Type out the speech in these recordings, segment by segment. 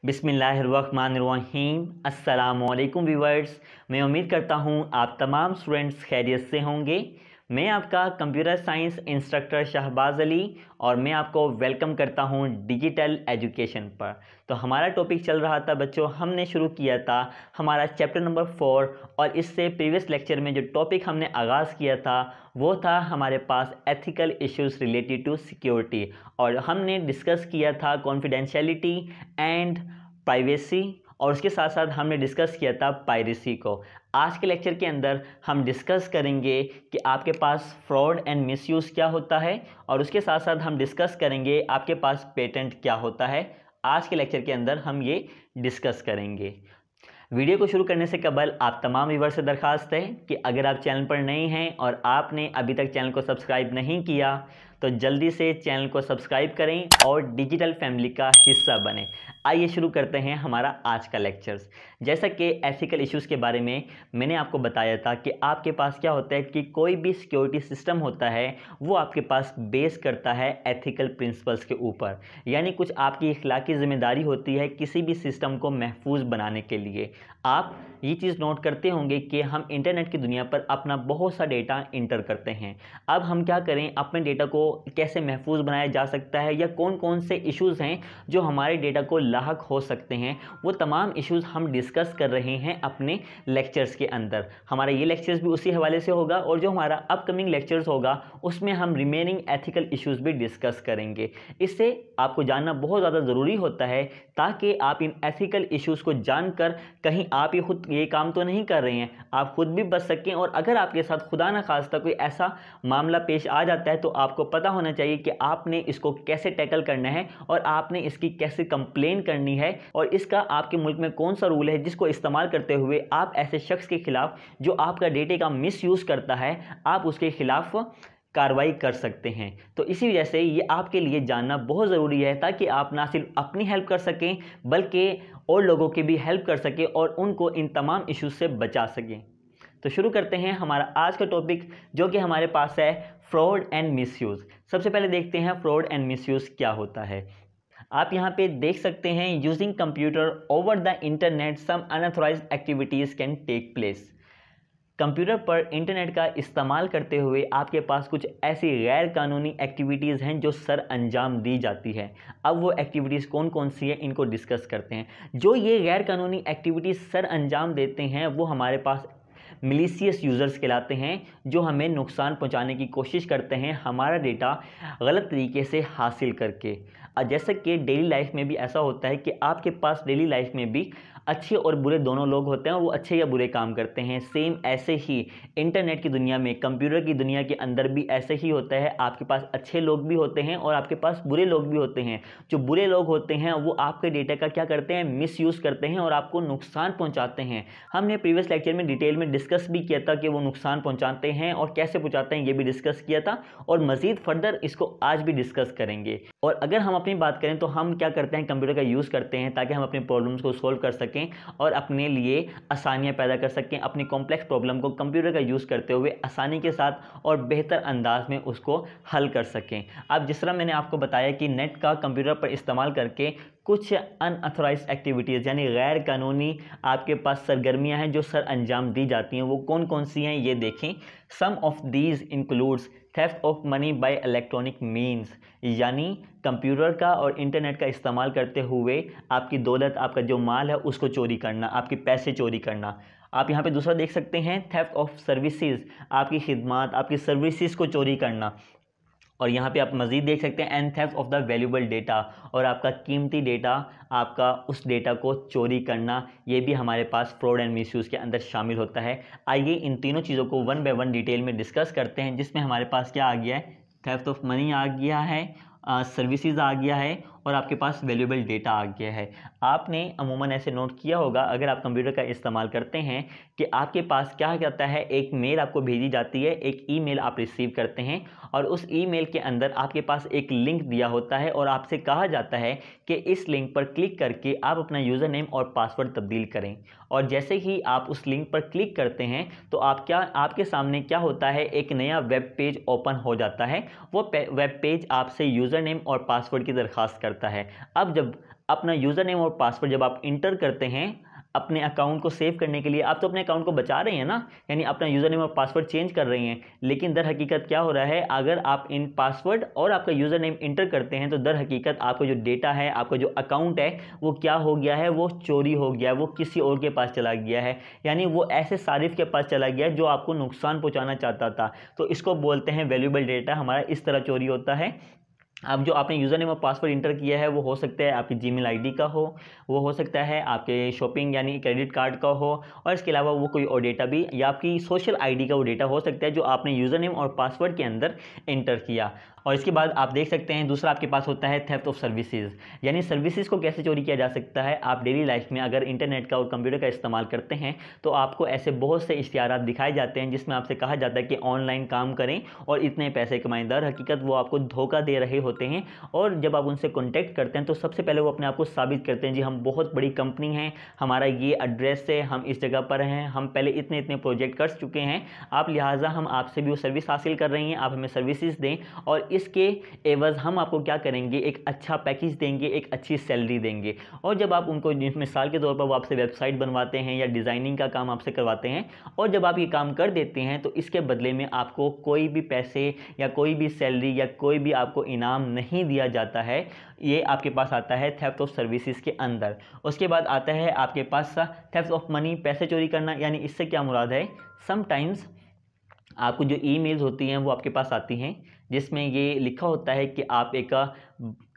बिस्मिल्लाहिर्रहमानिर्रहीम। अस्सलामुअलैकुम व्यूअर्स, मैं उम्मीद करता हूँ आप तमाम स्टूडेंट्स खैरियत से होंगे। मैं आपका computer science instructor Shahbaz Ali और मैं आपको वेलकम करता हूँ डिजिटल एजुकेशन पर। तो हमारा टॉपिक चल रहा था बच्चों, हमने शुरू किया था हमारा चैप्टर नंबर 4 और इससे प्रीवियस लेक्चर में जो टॉपिक हमने आगाज़ किया था वो था हमारे पास ethical issues related to security, और हमने डिस्कस किया था कॉन्फिडेंशियलिटी एंड प्राइवेसी, और उसके साथ साथ हमने डिस्कस किया था पायरेसी को। आज के लेक्चर के अंदर हम डिस्कस करेंगे कि आपके पास फ्रॉड एंड मिसयूज़ क्या होता है, और उसके साथ साथ हम डिस्कस करेंगे आपके पास पेटेंट क्या होता है। आज के लेक्चर के अंदर हम ये डिस्कस करेंगे। वीडियो को शुरू करने से कबल आप तमाम व्यूअर्स से दरख्वास्त है कि अगर आप चैनल पर नए हैं और आपने अभी तक चैनल को सब्सक्राइब नहीं किया तो जल्दी से चैनल को सब्सक्राइब करें और डिजिटल फैमिली का हिस्सा बनें। आइए शुरू करते हैं हमारा आज का लेक्चर्स। जैसा कि एथिकल इश्यूज़ के बारे में मैंने आपको बताया था कि आपके पास क्या होता है कि कोई भी सिक्योरिटी सिस्टम होता है वो आपके पास बेस करता है एथिकल प्रिंसिपल्स के ऊपर, यानी कुछ आपकी इखलाकी जिम्मेदारी होती है किसी भी सिस्टम को महफूज बनाने के लिए। आप ये चीज़ नोट करते होंगे कि हम इंटरनेट की दुनिया पर अपना बहुत सा डेटा इंटर करते हैं। अब हम क्या करें, अपने डेटा को कैसे महफूज बनाया जा सकता है या कौन कौन से इश्यूज़ हैं जो हमारे डेटा को लाहक हो सकते हैं, वो तमाम इश्यूज़ हम डिस्कस कर रहे हैं अपने लेक्चर्स के अंदर। हमारा ये लेक्चर्स भी उसी हवाले से होगा और जो हमारा अपकमिंग लेक्चर्स होगा उसमें हम रिमेनिंग एथिकल इश्यूज़ भी डिस्कस करेंगे। इससे आपको जानना बहुत ज़्यादा ज़रूरी होता है ताकि आप इन एथिकल इश्यूज़ को जानकर कहीं आप ही खुद ये काम तो नहीं कर रहे हैं, आप खुद भी बच सकें। और अगर आपके साथ खुदा न खास्ता कोई ऐसा मामला पेश आ जाता है तो आपको पता होना चाहिए कि आपने इसको कैसे टैकल करना है और आपने इसकी कैसे कंप्लेन करनी है, और इसका आपके मुल्क में कौन सा रूल है जिसको इस्तेमाल करते हुए आप ऐसे शख्स के खिलाफ जो आपका डेटे का मिसयूज़ करता है आप उसके खिलाफ कार्रवाई कर सकते हैं। तो इसी वजह से ये आपके लिए जानना बहुत ज़रूरी है ताकि आप ना सिर्फ अपनी हेल्प कर सकें बल्कि और लोगों की भी हेल्प कर सकें और उनको इन तमाम इश्यूज से बचा सकें। तो शुरू करते हैं हमारा आज का टॉपिक जो कि हमारे पास है फ्रॉड एंड मिसयूज़। सबसे पहले देखते हैं फ्रॉड एंड मिसयूज़ क्या होता है। आप यहाँ पे देख सकते हैं, using computer over the internet some unauthorised activities can take place. Computer पर इंटरनेट का इस्तेमाल करते हुए आपके पास कुछ ऐसी गैर कानूनी एक्टिविटीज़ हैं जो सर अंजाम दी जाती है। अब वो एक्टिविटीज़ कौन कौन सी हैं इनको डिस्कस करते हैं। जो ये गैर कानूनी एक्टिविटीज़ सर अंजाम देते हैं वो हमारे पास मिलीशियस यूज़र्स कहलाते हैं, जो हमें नुकसान पहुंचाने की कोशिश करते हैं हमारा डेटा गलत तरीके से हासिल करके। जैसे कि डेली लाइफ में भी ऐसा होता है कि आपके पास डेली लाइफ में भी अच्छे और बुरे दोनों लोग होते हैं और वो अच्छे या बुरे काम करते हैं। सेम ऐसे ही इंटरनेट की दुनिया में, कंप्यूटर की दुनिया के अंदर भी ऐसे ही होता है। आपके पास अच्छे लोग भी होते हैं और आपके पास बुरे लोग भी होते हैं। जो बुरे लोग होते हैं वो आपके डेटा का क्या करते हैं, मिसयूज़ करते हैं और आपको नुकसान पहुंचाते हैं। हमने प्रीवियस लेक्चर में डिटेल में डिस्कस भी किया था कि वो नुकसान पहुंचाते हैं और कैसे पहुंचाते हैं ये भी डिस्कस किया था, और मज़ीद फर्दर इसको आज भी डिस्कस करेंगे। और अगर हम अपनी बात करें तो हम क्या करते हैं, कंप्यूटर का यूज़ करते हैं ताकि हम अपने प्रॉब्लम्स को सोल्व कर सकें और अपने लिए आसानियां पैदा कर सकें। अपनी कॉम्प्लेक्स प्रॉब्लम को कंप्यूटर का यूज़ करते हुए आसानी के साथ और बेहतर अंदाज में उसको हल कर सकें। अब जिस तरह मैंने आपको बताया कि नेट का कंप्यूटर पर इस्तेमाल करके कुछ अनऑथराइज्ड एक्टिविटीज़ यानी गैर कानूनी आपके पास सरगर्मियां हैं जो सर अंजाम दी जाती हैं, वो कौन कौन सी हैं ये देखें। Some of these includes theft of money by electronic means, यानी कंप्यूटर का और इंटरनेट का इस्तेमाल करते हुए आपकी दौलत, आपका जो माल है उसको चोरी करना, आपके पैसे चोरी करना। आप यहाँ पे दूसरा देख सकते हैं थेफ्ट ऑफ सर्विसेज, आपकी खिदमत, आपकी सर्विसेज को चोरी करना। और यहाँ पे आप मज़ीद देख सकते हैं and theft of the valuable data, और आपका कीमती डेटा, आपका उस डेटा को चोरी करना, ये भी हमारे पास फ्रॉड एंड मिसयूज़ के अंदर शामिल होता है। आइए इन तीनों चीज़ों को वन बाय वन डिटेल में डिस्कस करते हैं, जिसमें हमारे पास क्या आ गया है, थेफ्ट ऑफ मनी आ गया है, सर्विसेज आ गया है और आपके पास वैल्यूएबल डेटा आ गया है। आपने अमूमन ऐसे नोट किया होगा अगर आप कंप्यूटर का इस्तेमाल करते हैं कि आपके पास क्या कहता है, एक मेल आपको भेजी जाती है, एक ईमेल आप रिसीव करते हैं और उस ईमेल के अंदर आपके पास एक लिंक दिया होता है और आपसे कहा जाता है कि इस लिंक पर क्लिक करके आप अपना यूज़र नेम और पासवर्ड तब्दील करें। और जैसे ही आप उस लिंक पर क्लिक करते हैं तो आपके सामने क्या होता है, एक नया वेब पेज ओपन हो जाता है। वो वेब पेज आपसे यूज़र नेम और पासवर्ड की दरख्वास्त करता करता है। अब जब अपना यूज़र नेम और पासवर्ड जब आप इंटर करते हैं अपने अकाउंट को सेव करने के लिए, आप तो अपने अकाउंट को बचा रहे हैं ना, यानी अपना यूज़र नेम और पासवर्ड चेंज कर रहे हैं, लेकिन दर हकीकत क्या हो रहा है, अगर आप इन पासवर्ड और आपका यूज़र नेम इंटर करते हैं तो दर हकीकत आपका जो डेटा है, आपका जो अकाउंट है, वो क्या हो गया है, वो चोरी हो गया है, वो किसी और के पास चला गया है, यानी वो ऐसे सारिफ के पास चला गया है जो आपको नुकसान पहुँचाना चाहता था। तो इसको बोलते हैं वैल्यूएबल डेटा हमारा इस तरह चोरी होता है। अब जो आपने यूज़र नेम और पासवर्ड इंटर किया है वो हो सकता है आपकी जीमेल आईडी का हो, वो हो सकता है आपके शॉपिंग यानी क्रेडिट कार्ड का हो, और इसके अलावा वो कोई और डेटा भी या आपकी सोशल आईडी का वो डेटा हो सकता है जो आपने यूज़र नेम और पासवर्ड के अंदर इंटर किया। और इसके बाद आप देख सकते हैं दूसरा आपके पास होता है थेफ्ट ऑफ सर्विसेज, यानी सर्विसेज को कैसे चोरी किया जा सकता है। आप डेली लाइफ में अगर इंटरनेट का और कंप्यूटर का इस्तेमाल करते हैं तो आपको ऐसे बहुत से इश्तिहारात दिखाए जाते हैं जिसमें आपसे कहा जाता है कि ऑनलाइन काम करें और इतने पैसे कमाएं। दर हकीकत वो आपको धोखा दे रहे होते हैं, और जब आप उनसे कॉन्टैक्ट करते हैं तो सबसे पहले वो अपने आप को साबित करते हैं, जी हम बहुत बड़ी कंपनी हैं, हमारा ये एड्रेस है, हम इस जगह पर हैं, हम पहले इतने इतने प्रोजेक्ट कर चुके हैं, आप लिहाजा हम आपसे भी वो सर्विस हासिल कर रही हैं, आप हमें सर्विसेज दें, और इसके एवज हम आपको क्या करेंगे, एक अच्छा पैकेज देंगे, एक अच्छी सैलरी देंगे। और जब आप उनको मिसाल के तौर पर वो आपसे वेबसाइट बनवाते हैं या डिज़ाइनिंग का काम आपसे करवाते हैं, और जब आप ये काम कर देते हैं तो इसके बदले में आपको कोई भी पैसे या कोई भी सैलरी या कोई भी आपको इनाम नहीं दिया जाता है। ये आपके पास आता है थेफ्ट ऑफ सर्विसेज के अंदर। उसके बाद आता है आपके पास थेफ्ट ऑफ मनी, पैसे चोरी करना, यानी इससे क्या मुराद है, समटाइम्स आपको जो ईमेल्स होती हैं वो आपके पास आती हैं जिसमें ये लिखा होता है कि आप एक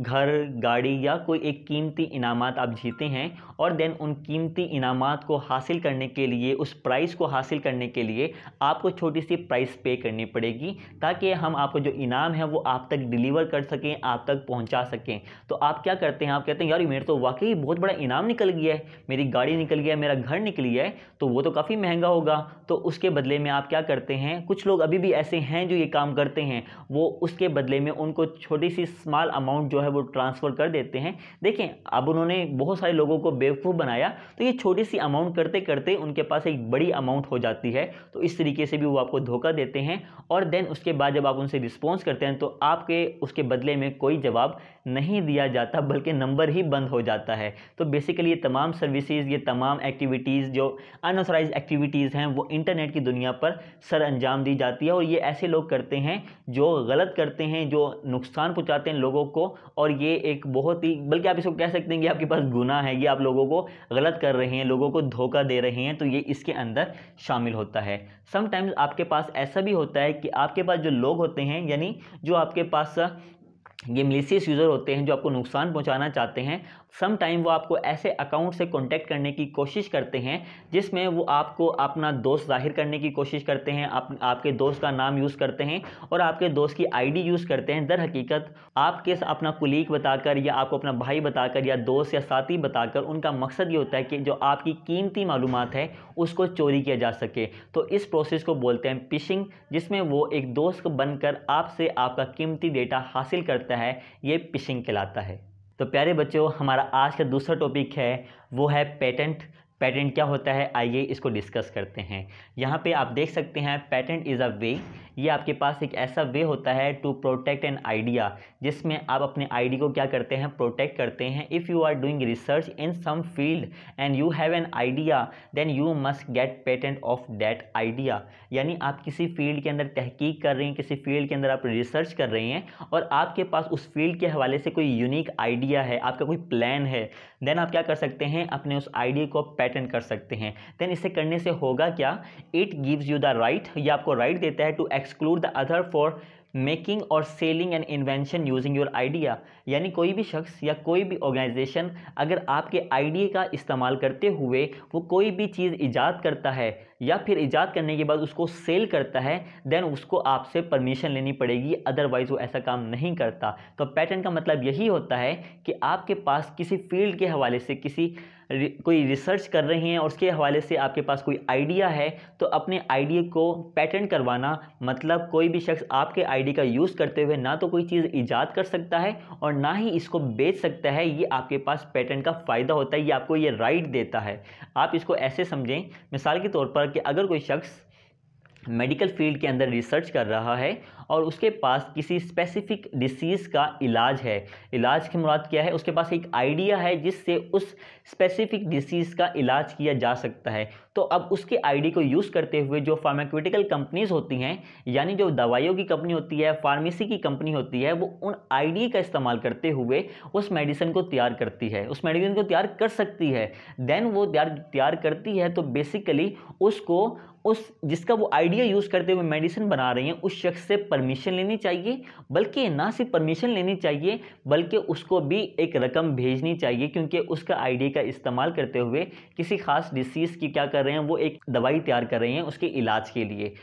घर, गाड़ी या कोई एक कीमती इनामात आप जीते हैं, और देन उन कीमती इनामात को हासिल करने के लिए, उस प्राइस को हासिल करने के लिए आपको छोटी सी प्राइस पे करनी पड़ेगी ताकि हम आपको जो इनाम है वो आप तक डिलीवर कर सकें, आप तक पहुंचा सकें। तो आप क्या करते हैं, आप कहते हैं यार मेरे तो वाकई बहुत बड़ा इनाम निकल गया है, मेरी गाड़ी निकल गया है, मेरा घर निकल गया है, तो वो तो काफ़ी महंगा होगा। तो उसके बदले में आप क्या करते हैं, कुछ लोग अभी भी ऐसे हैं जो ये काम करते हैं, वो उसके बदले में उनको छोटी सी स्मॉल अमाउंट जो है वो ट्रांसफ़र कर देते हैं। देखें, अब उन्होंने बहुत सारे लोगों को बेवकूफ़ बनाया, तो ये छोटी सी अमाउंट करते करते उनके पास एक बड़ी अमाउंट हो जाती है। तो इस तरीके से भी वो आपको धोखा देते हैं, और देन उसके बाद जब आप उनसे रिस्पॉन्स करते हैं तो आपके उसके बदले में कोई जवाब नहीं दिया जाता, बल्कि नंबर ही बंद हो जाता है। तो बेसिकली ये तमाम सर्विसेज, ये तमाम एक्टिविटीज़ जो अनऑथराइज्ड एक्टिविटीज़ हैं वो इंटरनेट की दुनिया पर सर अंजाम दी जाती है, और ये ऐसे लोग करते हैं जो गलत करते हैं, जो नुकसान पहुंचाते हैं लोगों को। और ये एक बहुत ही, बल्कि आप इसको कह सकते हैं कि आपके पास गुनाह है, ये आप लोगों को गलत कर रहे हैं, लोगों को धोखा दे रहे हैं, तो ये इसके अंदर शामिल होता है। समटाइम्स आपके पास ऐसा भी होता है कि आपके पास जो लोग होते हैं, यानी जो आपके पास ये मेलिशियस यूज़र होते हैं जो आपको नुकसान पहुंचाना चाहते हैं, सम टाइम वो आपको ऐसे अकाउंट से कांटेक्ट करने की कोशिश करते हैं जिसमें वो आपको अपना दोस्त जाहिर करने की कोशिश करते हैं, आपके दोस्त का नाम यूज़ करते हैं और आपके दोस्त की आईडी यूज़ करते हैं। दर हकीकत आपके अपना कुलीग बताकर या आपको अपना भाई बताकर या दोस्त या साथी बताकर उनका मकसद ये होता है कि जो आपकी कीमती मालूमात है उसको चोरी किया जा सके। तो इस प्रोसेस को बोलते हैं फिशिंग, जिसमें वो एक दोस्त बनकर आपसे आपका कीमती डेटा हासिल करता है, ये फिशिंग कहलाता है। तो प्यारे बच्चों, हमारा आज का दूसरा टॉपिक है वो है पेटेंट। पेटेंट क्या होता है, आइए इसको डिस्कस करते हैं। यहाँ पे आप देख सकते हैं पेटेंट इज़ अ वे, ये आपके पास एक ऐसा वे होता है टू प्रोटेक्ट एन आइडिया, जिसमें आप अपने आईडी को क्या करते हैं, प्रोटेक्ट करते हैं। If you are doing research in some field and you have an idea then you must get patent of that idea. यानी आप किसी फील्ड के अंदर तहकीक कर रहे हैं, किसी फील्ड के अंदर आप रिसर्च कर रहे हैं और आपके पास उस फील्ड के हवाले से कोई यूनिक आइडिया है, आपका कोई प्लान है, देन आप क्या कर सकते हैं, अपने उस आइडिया को पेटेंट कर सकते हैं। देन इसे करने से होगा क्या, it gives you the right, ये आपको राइट देता है to exclude the other for making और selling an invention using your idea. यानी कोई भी शख्स या कोई भी ऑर्गेनाइजेशन अगर आपके आइडिया का इस्तेमाल करते हुए वो कोई भी चीज़ ईजाद करता है या फिर ईजाद करने के बाद उसको सेल करता है, देन उसको आपसे परमिशन लेनी पड़ेगी, अदरवाइज वो ऐसा काम नहीं करता। तो पेटेंट का मतलब यही होता है कि आपके पास किसी फील्ड के हवाले से कोई रिसर्च कर रहे हैं और उसके हवाले से आपके पास कोई आइडिया है, तो अपने आइडिया को पेटेंट करवाना मतलब कोई भी शख्स आपके आइडिया का यूज़ करते हुए ना तो कोई चीज़ ईजाद कर सकता है और ना ही इसको बेच सकता है। ये आपके पास पेटेंट का फ़ायदा होता है, ये आपको ये राइट देता है। आप इसको ऐसे समझें, मिसाल के तौर पर कि अगर कोई शख्स मेडिकल फील्ड के अंदर रिसर्च कर रहा है और उसके पास किसी स्पेसिफिक डिसीज़ का इलाज है। इलाज की मुराद क्या है? उसके पास एक आइडिया है जिससे उस स्पेसिफिक डिसीज़ का इलाज किया जा सकता है। तो अब उसके आइडिया को यूज़ करते हुए जो फार्मास्यूटिकल कंपनीज़ होती हैं, यानी जो दवाइयों की कंपनी होती है, फार्मेसी की कंपनी होती है, वो उन आइडिया का इस्तेमाल करते हुए उस मेडिसिन को तैयार करती है, उस मेडिसिन को तैयार कर सकती है। देन वो तैयार करती है तो बेसिकली उसको उस जिसका वो आइडिया यूज़ करते हुए मेडिसिन बना रही हैं उस शख्स से परमिशन लेनी चाहिए, बल्कि ना सिर्फ परमिशन लेनी चाहिए बल्कि उसको भी एक रकम भेजनी चाहिए, क्योंकि उसका आइडिया का इस्तेमाल करते हुए किसी खास डिसीज़ की क्या कर रहे हैं, वो एक दवाई तैयार कर रहे हैं उसके इलाज के लिए।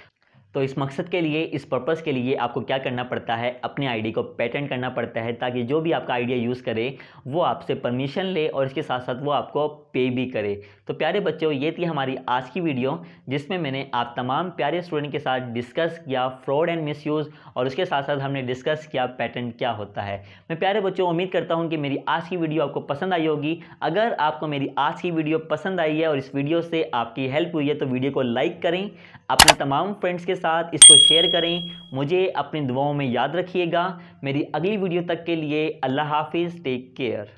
तो इस मकसद के लिए, इस पर्पज़ के लिए आपको क्या करना पड़ता है, अपने आईडी को पेटेंट करना पड़ता है, ताकि जो भी आपका आइडिया यूज़ करे वो आपसे परमिशन ले और इसके साथ साथ वो आपको पे भी करे। तो प्यारे बच्चों, ये थी हमारी आज की वीडियो जिसमें मैंने आप तमाम प्यारे स्टूडेंट के साथ डिस्कस किया फ्रॉड एंड मिसयूज़, और उसके साथ साथ हमने डिस्कस किया पेटेंट क्या होता है। मैं प्यारे बच्चों उम्मीद करता हूँ कि मेरी आज की वीडियो आपको पसंद आई होगी। अगर आपको मेरी आज की वीडियो पसंद आई है और इस वीडियो से आपकी हेल्प हुई है तो वीडियो को लाइक करें, अपने तमाम फ्रेंड्स के साथ इसको शेयर करें। मुझे अपनी दुआओं में याद रखिएगा। मेरी अगली वीडियो तक के लिए अल्लाह हाफिज़, टेक केयर।